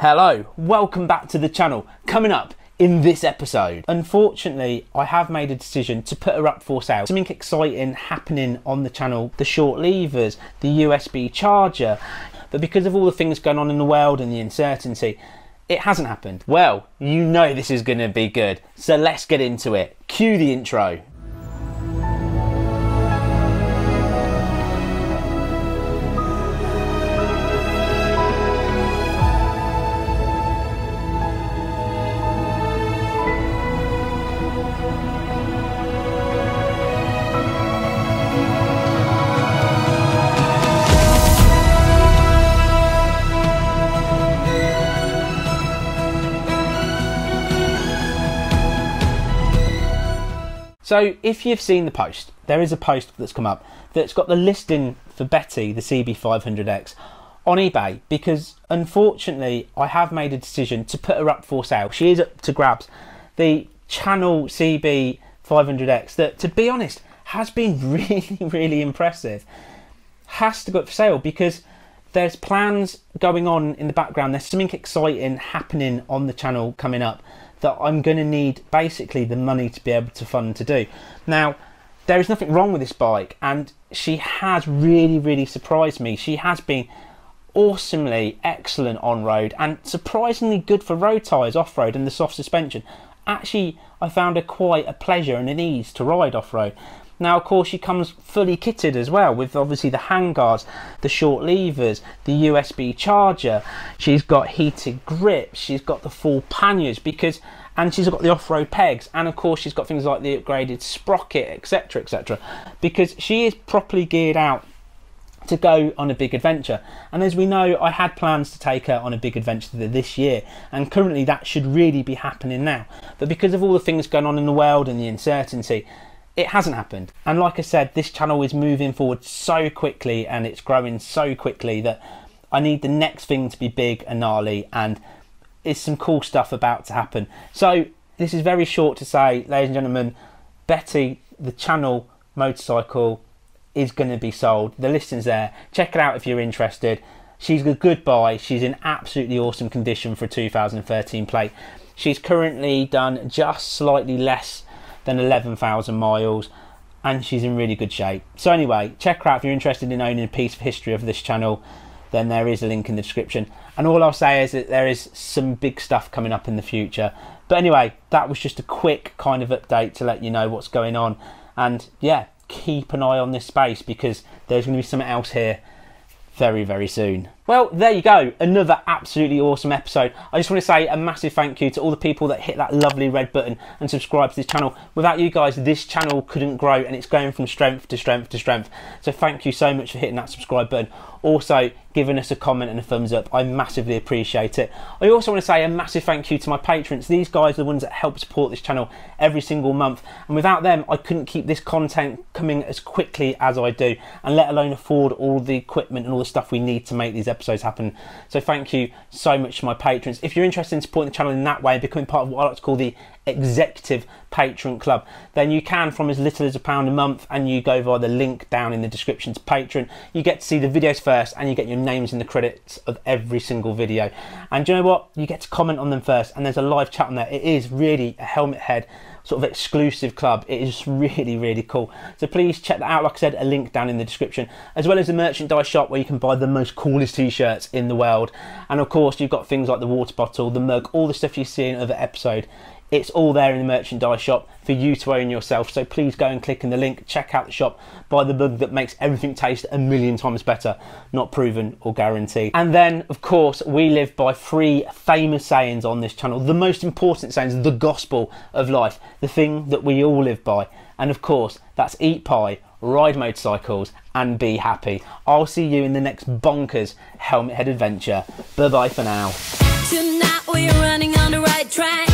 Hello, welcome back to the channel. Coming up in this episode, unfortunately I have made a decision to put her up for sale. Something exciting happening on the channel, the short levers, the USB charger, but because of all the things going on in the world and the uncertainty, it hasn't happened. Well, you know this is going to be good, so let's get into it. Cue the intro. So if you've seen the post, there is a post that's come up that's got the listing for Betty, the CB500X, on eBay, because unfortunately I have made a decision to put her up for sale. She is up to grabs. The channel CB500X, that to be honest has been really impressive, has to go up for sale because there's plans going on in the background. There's something exciting happening on the channel coming up that I'm going to need basically the money to be able to fund to do. Now, there is nothing wrong with this bike, and she has really surprised me. She has been awesomely excellent on road and surprisingly good for road tyres off road and the soft suspension. Actually, I found her quite a pleasure and an ease to ride off road. Now, of course, she comes fully kitted as well with obviously the handguards, the short levers, the USB charger. She's got heated grips. She's got the full panniers and she's got the off-road pegs. And of course, she's got things like the upgraded sprocket, etc., because she is properly geared out to go on a big adventure. And as we know, I had plans to take her on a big adventure this year, and currently that should really be happening now. But because of all the things going on in the world and the uncertainty, it hasn't happened. And like I said, this channel is moving forward so quickly and it's growing so quickly that I need the next thing to be big and gnarly, and it's some cool stuff about to happen. So this is very short to say, ladies and gentlemen, Betty, the channel motorcycle, is going to be sold. The listing's there. Check it out if you're interested. She's a good buy. She's in absolutely awesome condition for a 2013 plate. She's currently done just slightly less than 11,000 miles, and she's in really good shape. So anyway, check her out if you're interested in owning a piece of history of this channel. Then there is a link in the description, and all I'll say is that there is some big stuff coming up in the future. But anyway, that was just a quick kind of update to let you know what's going on, and yeah, keep an eye on this space because there's going to be something else here very soon. Well, there you go, another absolutely awesome episode. I just want to say a massive thank you to all the people that hit that lovely red button and subscribe to this channel. Without you guys, this channel couldn't grow, and it's going from strength to strength to strength. So thank you so much for hitting that subscribe button. Also, giving us a comment and a thumbs up. I massively appreciate it. I also want to say a massive thank you to my patrons. These guys are the ones that help support this channel every single month, and without them I couldn't keep this content coming as quickly as I do, and let alone afford all the equipment and all the stuff we need to make these episodes happen. So thank you so much to my patrons. If you're interested in supporting the channel in that way and becoming part of what I like to call the executive patron club, then you can from as little as £1 a month, and you go via the link down in the description to Patreon. You get to see the videos first, and you get your names in the credits of every single video, and do you know what, you get to comment on them first, and there's a live chat on there. It is really a helmet head sort of exclusive club. It is really cool, so please check that out. Like I said, a link down in the description, as well as the merchandise shop where you can buy the most coolest t-shirts in the world. And of course, you've got things like the water bottle, the mug, all the stuff you see in other episode. It's all there in the merchandise shop for you to own yourself. So please go and click in the link, check out the shop, buy the mug that makes everything taste a million times better. Not proven or guaranteed. And then, of course, we live by 3 famous sayings on this channel. The most important sayings, the gospel of life, the thing that we all live by. And of course, that's eat pie, ride motorcycles, and be happy. I'll see you in the next bonkers helmet head adventure. Bye-bye for now. Tonight we're running on the right track.